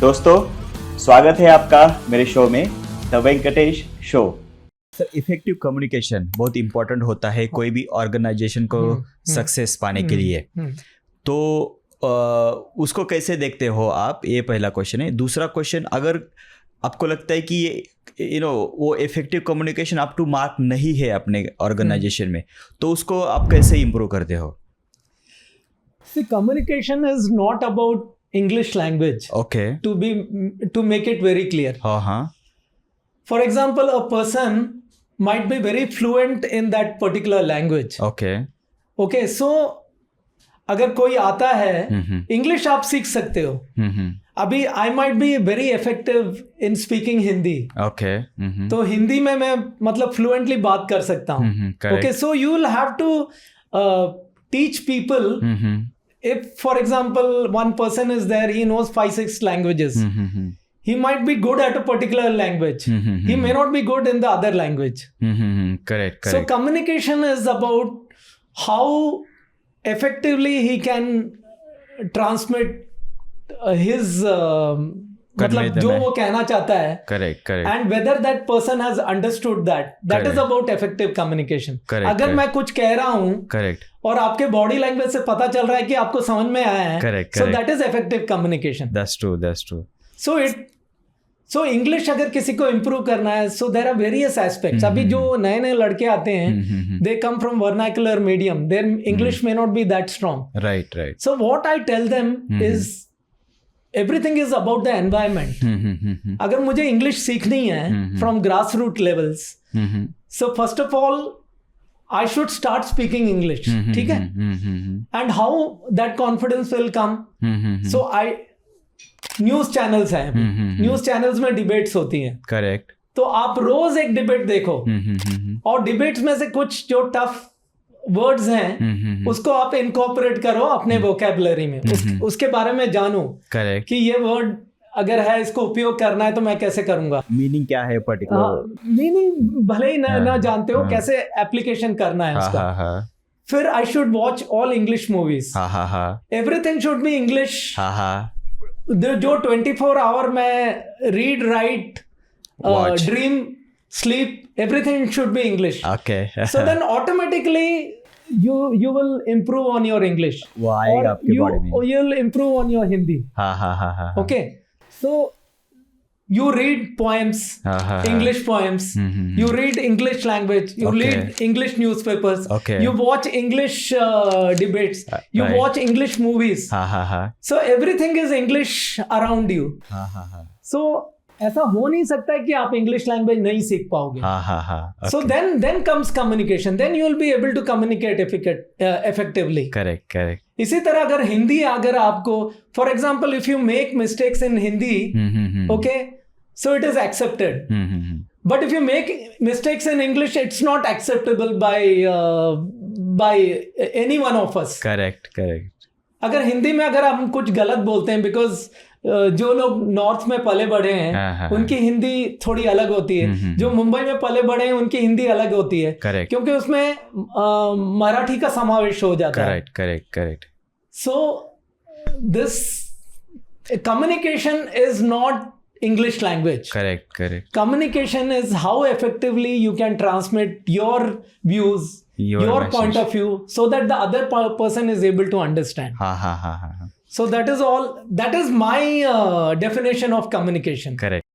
दोस्तों, स्वागत है आपका मेरे शो में the Venkatesh show. Sir, effective communication बहुत इंपॉर्टेंट होता है कोई भी ऑर्गेनाइजेशन को सक्सेस पाने के लिए। तो उसको कैसे देखते हो आप, ये पहला क्वेश्चन है। दूसरा क्वेश्चन, अगर आपको लगता है कि ये वो effective communication up to mark नहीं है अपने ऑर्गेनाइजेशन में, तो उसको आप कैसे इम्प्रूव करते हो? See, communication is not about English language. Okay. To make it very clear. For example, a person might be very fluent in that particular language. Okay, so अगर कोई आता है, इंग्लिश आप सीख सकते हो। अभी I might be very effective in speaking Hindi. तो हिंदी में मैं मतलब फ्लुएंटली बात कर सकता हूँ। Okay, so you will have to teach people. If, for example, one person is there, he knows 5-6 languages. He might be good at a particular language. He may not be good in the other language. Correct. So communication is about how effectively he can transmit his मतलब जो वो कहना चाहता है। Correct. And whether that person has understood that is about effective communication. अगर मैं कुछ कह रहा हूँ और आपके बॉडी लैंग्वेज से पता चल रहा है कि आपको समझ में आया है, so that is effective communication. That's true. So English अगर किसी को improve करना है, so there are various aspects. अभी जो नए लड़के आते हैं, they come from vernacular medium. Their English may not be that strong. Right. So what I tell them is everything is about the environment. अगर मुझे इंग्लिश सीखनी है from grassroots levels, so first of all I should start speaking English. ठीक है? And how that confidence will come? So news channels हैं, news channels में debates होती हैं। करेक्ट। तो आप रोज एक डिबेट देखो और डिबेट्स में से कुछ जो टफ वर्ड्स हैं उसको आप इनकॉर्पोरेट करो अपने वोकैबुलरी में। उसके बारे में जानो कि ये वर्ड अगर है, इसको उपयोग करना है तो मैं कैसे करूंगा, मीनिंग क्या है पर्टिकुलर, मीनिंग भले ही ना जानते हो, कैसे एप्लीकेशन करना है उसका। फिर I should watch all English movies. Everything should be English. जो 24 आवर में read, write, dream, sleep, everything should be English. So then automatically you will improve on your English. वो आएगा आपके बॉडी में। You'll improve on your Hindi. Okay, so you read poems, English poems. You read English language. You read English newspapers. You watch English debates. You watch English movies. So everything is English around you. So ऐसा हो नहीं सकता है कि आप English language नहीं सीख पाओगे। So then comes communication. Then you will be able to communicate effectively. Correct. इसी तरह अगर आपको, for example, if you make mistakes in Hindi, okay, so it is accepted. But if you make mistakes in English, it's not acceptable by any one of us. Correct. अगर हिंदी में अगर हम कुछ गलत बोलते हैं, बिकॉज जो लोग नॉर्थ में पले बड़े हैं उनकी हिंदी थोड़ी अलग होती है, जो मुंबई में पले बड़े हैं उनकी हिंदी अलग होती है, क्योंकि उसमें मराठी का समावेश हो जाता है। Correct. So this communication is not English language. Correct. Communication is how effectively you can transmit your views, your point of view, so that the other person is able to understand. So that is all. That is my definition of communication. Correct.